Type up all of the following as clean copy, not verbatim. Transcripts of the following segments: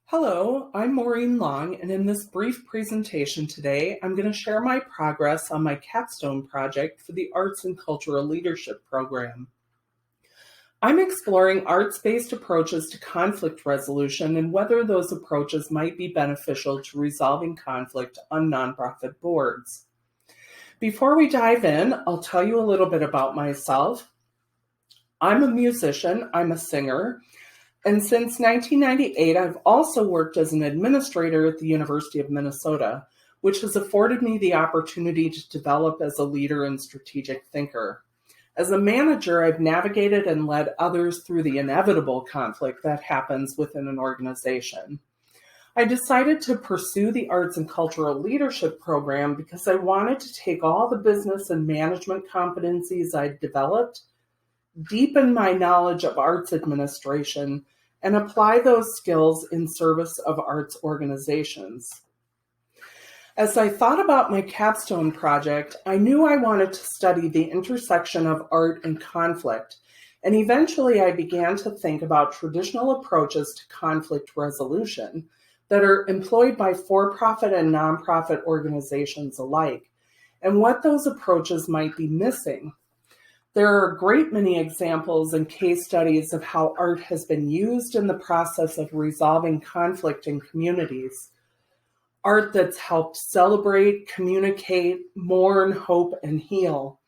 Hello, I'm Maureen Long, and in this brief presentation today, I'm going to share my progress on my capstone project for the Arts and Cultural Leadership Program. I'm exploring arts-based approaches to conflict resolution and whether those approaches might be beneficial to resolving conflict on nonprofit boards. Before we dive in, I'll tell you a little bit about myself. I'm a musician, I'm a singer, and since 1998, I've also worked as an administrator at the University of Minnesota, which has afforded me the opportunity to develop as a leader and strategic thinker. As a manager, I've navigated and led others through the inevitable conflict that happens within an organization. I decided to pursue the Arts and Cultural Leadership Program because I wanted to take all the business and management competencies I'd developed, deepen my knowledge of arts administration, and apply those skills in service of arts organizations. As I thought about my capstone project, I knew I wanted to study the intersection of art and conflict, and eventually I began to think about traditional approaches to conflict resolution that are employed by for-profit and nonprofit organizations alike, and what those approaches might be missing. There are a great many examples and case studies of how art has been used in the process of resolving conflict in communities. Art that's helped celebrate, communicate, mourn, hope, and heal.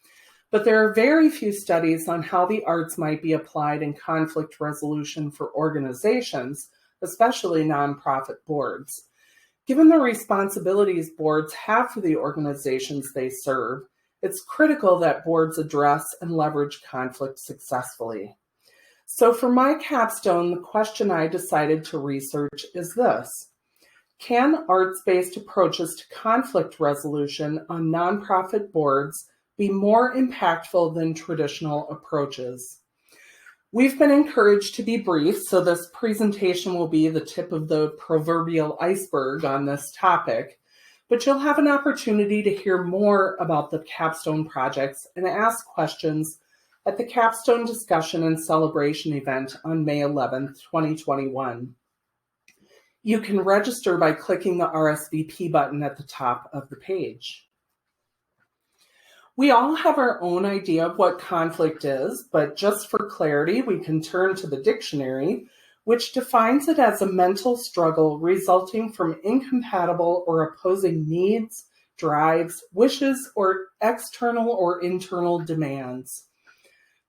But there are very few studies on how the arts might be applied in conflict resolution for organizations, especially nonprofit boards. Given the responsibilities boards have for the organizations they serve, it's critical that boards address and leverage conflict successfully. So for my capstone, the question I decided to research is this: can arts-based approaches to conflict resolution on nonprofit boards be more impactful than traditional approaches? We've been encouraged to be brief, so this presentation will be the tip of the proverbial iceberg on this topic. But you'll have an opportunity to hear more about the capstone projects and ask questions at the capstone discussion and celebration event on May 11th, 2021. You can register by clicking the RSVP button at the top of the page. We all have our own idea of what conflict is, but just for clarity, we can turn to the dictionary, which defines it as a mental struggle resulting from incompatible or opposing needs, drives, wishes, or external or internal demands.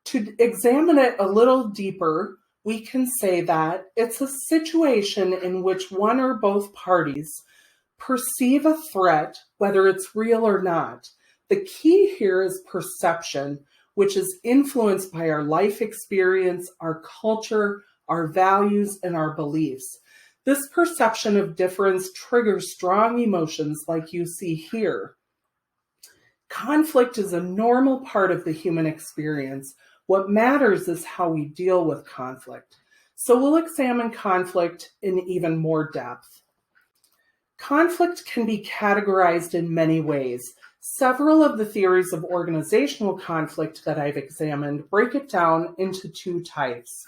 To examine it a little deeper, we can say that it's a situation in which one or both parties perceive a threat, whether it's real or not. The key here is perception, which is influenced by our life experience, our culture, our values, and our beliefs. This perception of difference triggers strong emotions like you see here. Conflict is a normal part of the human experience. What matters is how we deal with conflict. So we'll examine conflict in even more depth. Conflict can be categorized in many ways. Several of the theories of organizational conflict that I've examined break it down into two types.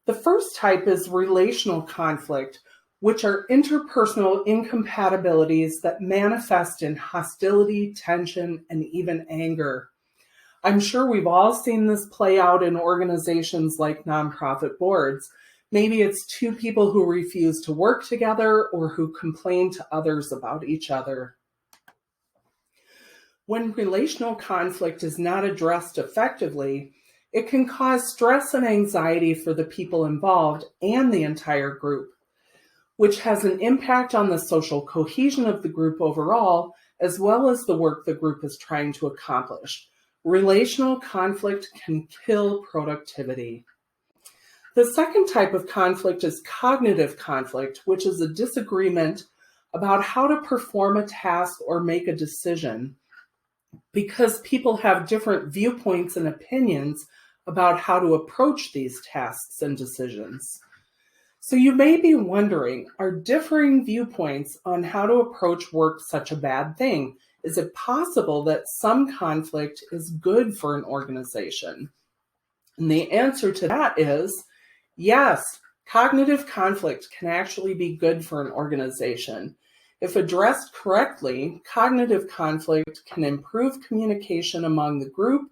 The first type is relational conflict, which are interpersonal incompatibilities that manifest in hostility, tension, and even anger. I'm sure we've all seen this play out in organizations like nonprofit boards. Maybe it's two people who refuse to work together or who complain to others about each other. When relational conflict is not addressed effectively, it can cause stress and anxiety for the people involved and the entire group, which has an impact on the social cohesion of the group overall, as well as the work the group is trying to accomplish. Relational conflict can kill productivity. The second type of conflict is cognitive conflict, which is a disagreement about how to perform a task or make a decision, because people have different viewpoints and opinions about how to approach these tasks and decisions. So you may be wondering, are differing viewpoints on how to approach work such a bad thing? Is it possible that some conflict is good for an organization? And the answer to that is yes. Cognitive conflict can actually be good for an organization. If addressed correctly, cognitive conflict can improve communication among the group,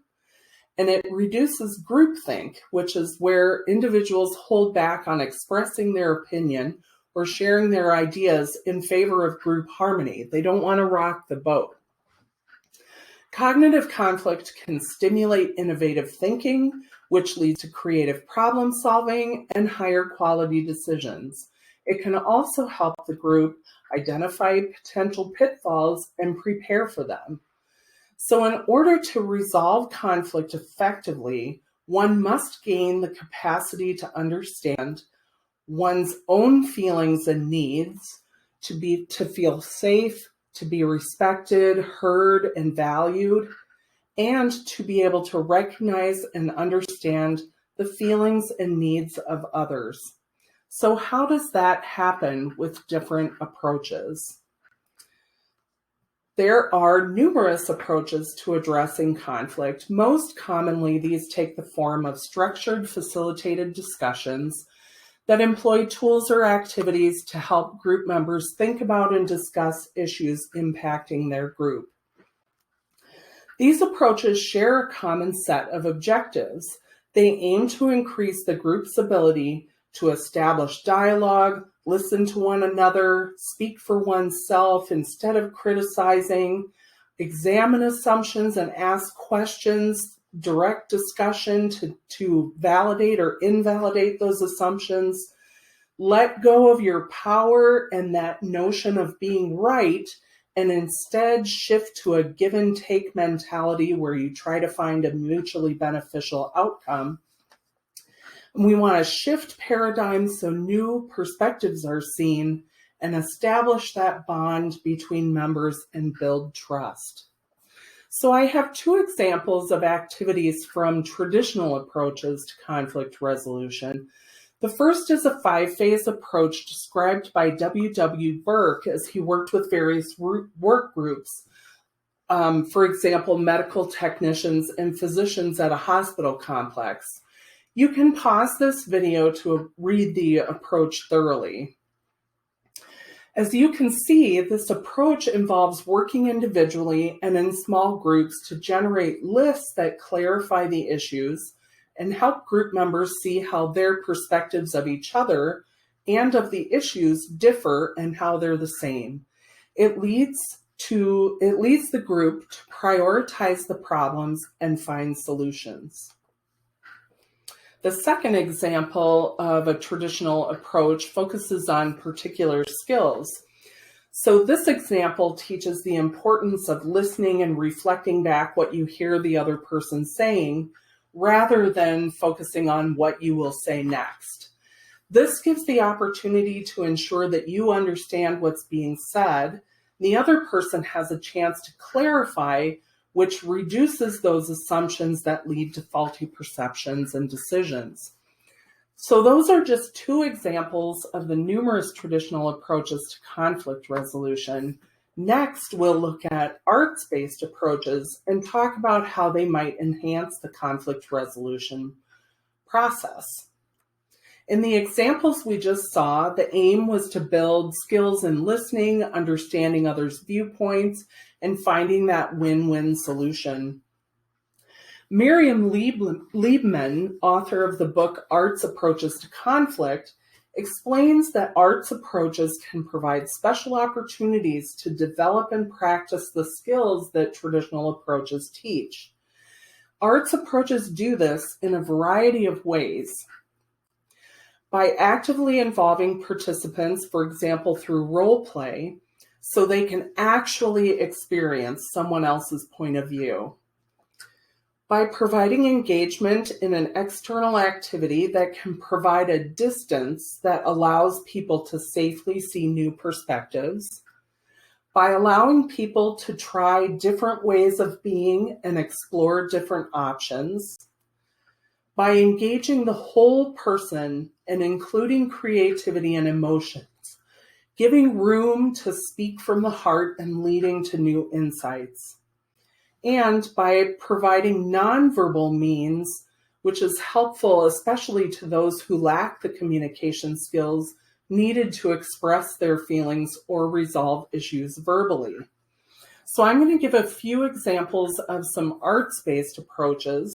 and it reduces groupthink, which is where individuals hold back on expressing their opinion or sharing their ideas in favor of group harmony. They don't want to rock the boat. Cognitive conflict can stimulate innovative thinking, which leads to creative problem solving and higher quality decisions. It can also help the group identify potential pitfalls and prepare for them. So in order to resolve conflict effectively, one must gain the capacity to understand one's own feelings and needs, to feel safe, to be respected, heard, and valued, and to be able to recognize and understand the feelings and needs of others. So how does that happen with different approaches? There are numerous approaches to addressing conflict. Most commonly, these take the form of structured, facilitated discussions that employ tools or activities to help group members think about and discuss issues impacting their group. These approaches share a common set of objectives. They aim to increase the group's ability to establish dialogue, listen to one another, speak for oneself instead of criticizing, examine assumptions and ask questions, direct discussion to validate or invalidate those assumptions, let go of your power and that notion of being right, and instead shift to a give and take mentality where you try to find a mutually beneficial outcome. We want to shift paradigms so new perspectives are seen and establish that bond between members and build trust. So I have two examples of activities from traditional approaches to conflict resolution. The first is a 5-phase approach described by W.W. Burke as he worked with various work groups, for example, medical technicians and physicians at a hospital complex. You can pause this video to read the approach thoroughly. As you can see, this approach involves working individually and in small groups to generate lists that clarify the issues and help group members see how their perspectives of each other and of the issues differ and how they're the same. It leads the group to prioritize the problems and find solutions. The second example of a traditional approach focuses on particular skills. So this example teaches the importance of listening and reflecting back what you hear the other person saying, rather than focusing on what you will say next. This gives the opportunity to ensure that you understand what's being said. The other person has a chance to clarify, which reduces those assumptions that lead to faulty perceptions and decisions. So those are just two examples of the numerous traditional approaches to conflict resolution. Next, we'll look at arts-based approaches and talk about how they might enhance the conflict resolution process. In the examples we just saw, the aim was to build skills in listening, understanding others' viewpoints, and finding that win-win solution. Miriam Liebman, author of the book Arts Approaches to Conflict, explains that arts approaches can provide special opportunities to develop and practice the skills that traditional approaches teach. Arts approaches do this in a variety of ways. By actively involving participants, for example, through role play, so they can actually experience someone else's point of view. By providing engagement in an external activity that can provide a distance that allows people to safely see new perspectives. By allowing people to try different ways of being and explore different options. By engaging the whole person and including creativity and emotions, giving room to speak from the heart and leading to new insights. And by providing nonverbal means which is helpful especially to those who lack the communication skills needed to express their feelings or resolve issues verbally. So I'm going to give a few examples of some arts-based approaches,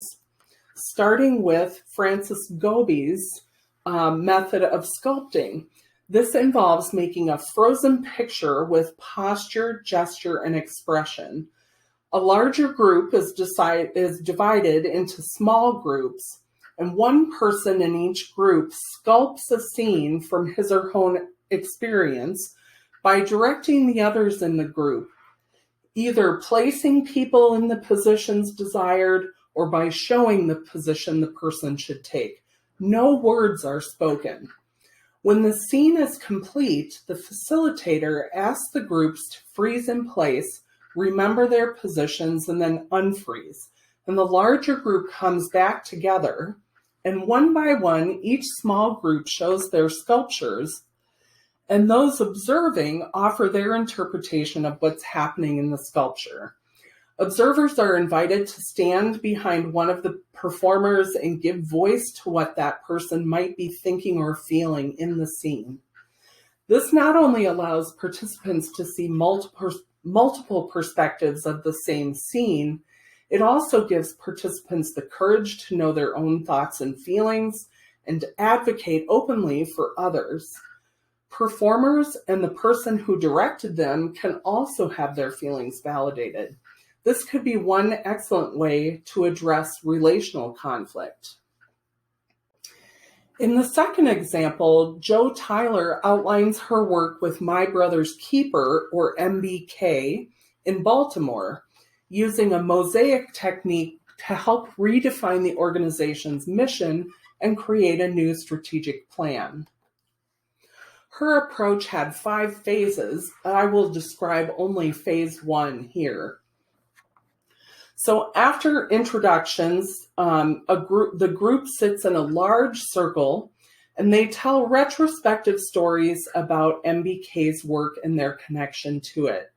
starting with Francis Gobi's method of sculpting. This involves making a frozen picture with posture, gesture, and expression. A larger group is divided into small groups, and one person in each group sculpts a scene from his or her own experience by directing the others in the group, either placing people in the positions desired or by showing the position the person should take. No words are spoken. When the scene is complete, the facilitator asks the groups to freeze in place, remember their positions, and then unfreeze. And the larger group comes back together, and one by one, each small group shows their sculptures, and those observing offer their interpretation of what's happening in the sculpture. Observers are invited to stand behind one of the performers and give voice to what that person might be thinking or feeling in the scene. This not only allows participants to see multiple perspectives of the same scene, it also gives participants the courage to know their own thoughts and feelings and to advocate openly for others. Performers and the person who directed them can also have their feelings validated. This could be one excellent way to address relational conflict. In the second example, Jo Tyler outlines her work with My Brother's Keeper, or MBK, in Baltimore, using a mosaic technique to help redefine the organization's mission and create a new strategic plan. Her approach had 5 phases. I will describe only phase 1 here. So after introductions, the group sits in a large circle and they tell retrospective stories about MBK's work and their connection to it.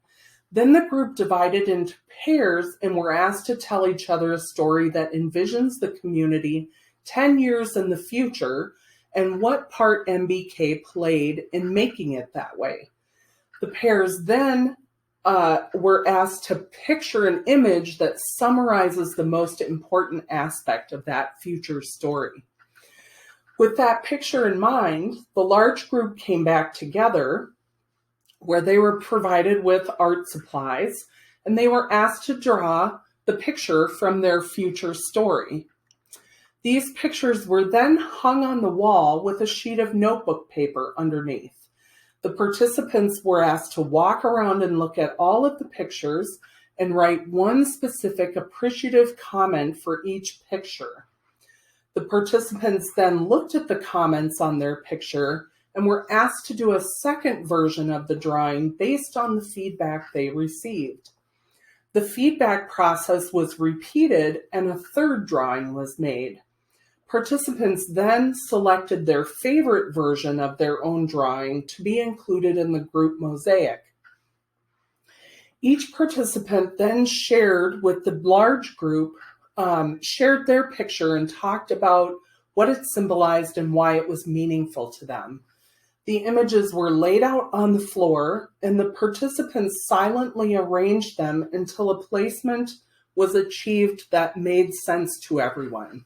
Then the group divided into pairs and were asked to tell each other a story that envisions the community 10 years in the future and what part MBK played in making it that way. The pairs then were asked to picture an image that summarizes the most important aspect of that future story. With that picture in mind, the large group came back together where they were provided with art supplies and they were asked to draw the picture from their future story. These pictures were then hung on the wall with a sheet of notebook paper underneath. The participants were asked to walk around and look at all of the pictures and write one specific appreciative comment for each picture. The participants then looked at the comments on their picture and were asked to do a second version of the drawing based on the feedback they received. The feedback process was repeated and a third drawing was made. Participants then selected their favorite version of their own drawing to be included in the group mosaic. Each participant then shared with the large group, shared their picture and talked about what it symbolized and why it was meaningful to them. The images were laid out on the floor and the participants silently arranged them until a placement was achieved that made sense to everyone.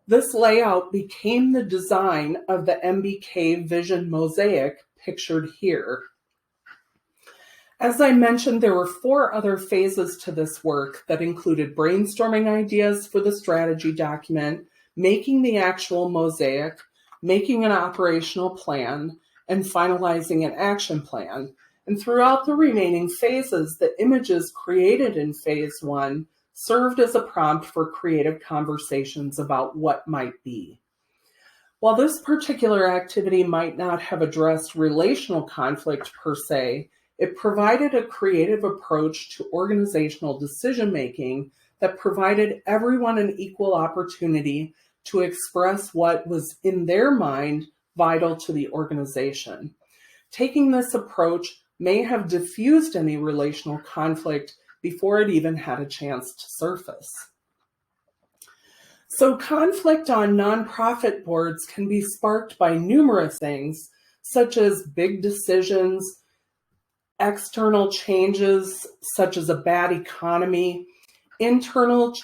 This layout became the design of the MBK Vision Mosaic pictured here. As I mentioned, there were 4 other phases to this work that included brainstorming ideas for the strategy document, making the actual mosaic, making an operational plan, and finalizing an action plan. And throughout the remaining phases, the images created in phase 1 served as a prompt for creative conversations about what might be. While this particular activity might not have addressed relational conflict per se, it provided a creative approach to organizational decision-making that provided everyone an equal opportunity to express what was in their mind vital to the organization. Taking this approach may have diffused any relational conflict before it even had a chance to surface. So conflict on nonprofit boards can be sparked by numerous things, such as big decisions, external changes, such as a bad economy, internal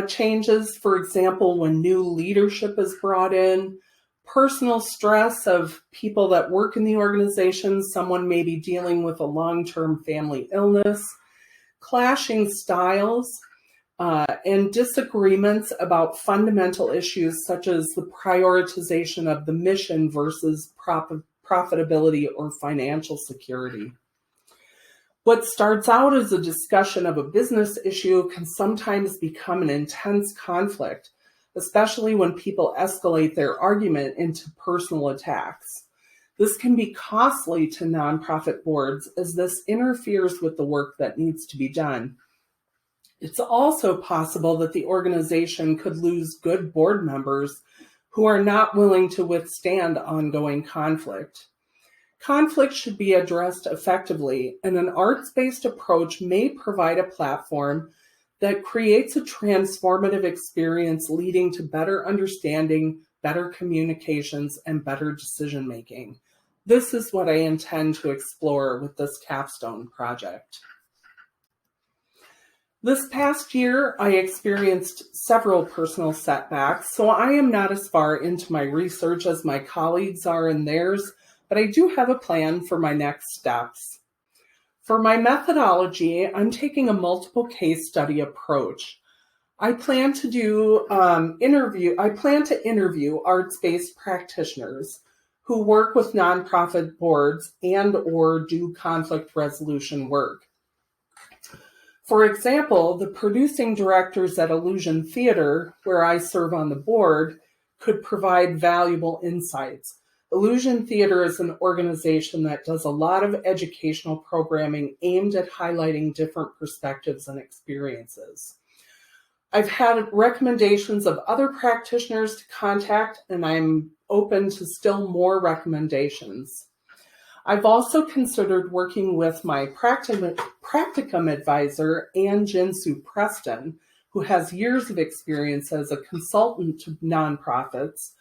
changes, for example, when new leadership is brought in, personal stress of people that work in the organization, someone may be dealing with a long-term family illness, clashing styles, and disagreements about fundamental issues such as the prioritization of the mission versus profitability or financial security. What starts out as a discussion of a business issue can sometimes become an intense conflict, especially when people escalate their argument into personal attacks. This can be costly to nonprofit boards as this interferes with the work that needs to be done. It's also possible that the organization could lose good board members who are not willing to withstand ongoing conflict. Conflict should be addressed effectively, and an arts-based approach may provide a platform that creates a transformative experience leading to better understanding, better communications, and better decision-making. This is what I intend to explore with this capstone project. This past year, I experienced several personal setbacks, so I am not as far into my research as my colleagues are in theirs, but I do have a plan for my next steps. For my methodology, I'm taking a multiple case study approach. I plan to interview arts-based practitioners who work with nonprofit boards and/or do conflict resolution work. For example, the producing directors at Illusion Theater, where I serve on the board, could provide valuable insights. Illusion Theater is an organization that does a lot of educational programming aimed at highlighting different perspectives and experiences. I've had recommendations of other practitioners to contact, and I'm open to still more recommendations. I've also considered working with my practicum advisor, Ann Jinsu Preston, who has years of experience as a consultant to nonprofits,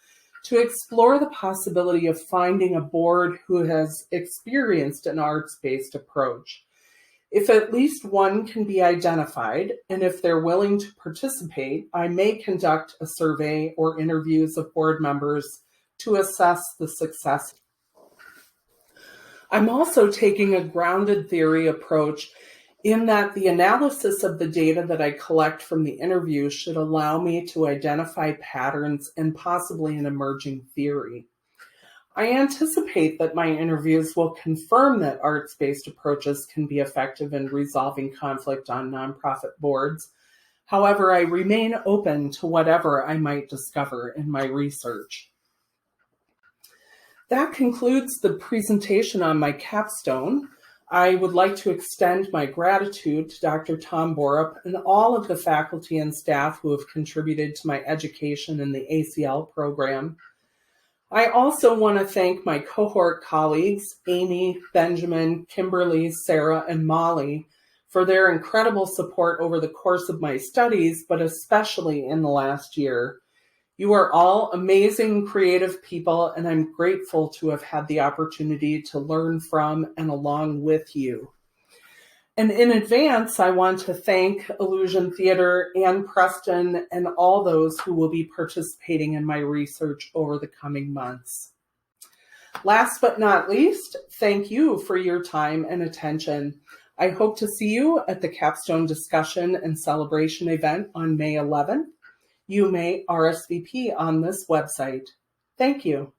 to explore the possibility of finding a board who has experienced an arts-based approach. If at least one can be identified, and if they're willing to participate, I may conduct a survey or interviews of board members to assess the success. I'm also taking a grounded theory approach in that the analysis of the data that I collect from the interview should allow me to identify patterns and possibly an emerging theory. I anticipate that my interviews will confirm that arts-based approaches can be effective in resolving conflict on nonprofit boards. However, I remain open to whatever I might discover in my research. That concludes the presentation on my capstone. I would like to extend my gratitude to Dr. Tom Borup and all of the faculty and staff who have contributed to my education in the ACL program. I also want to thank my cohort colleagues, Amy, Benjamin, Kimberly, Sarah, and Molly, for their incredible support over the course of my studies, but especially in the last year. You are all amazing, creative people, and I'm grateful to have had the opportunity to learn from and along with you. And in advance, I want to thank Illusion Theater, Ann Preston, and all those who will be participating in my research over the coming months. Last but not least, thank you for your time and attention. I hope to see you at the Capstone Discussion and Celebration event on May 11th. You may RSVP on this website. Thank you.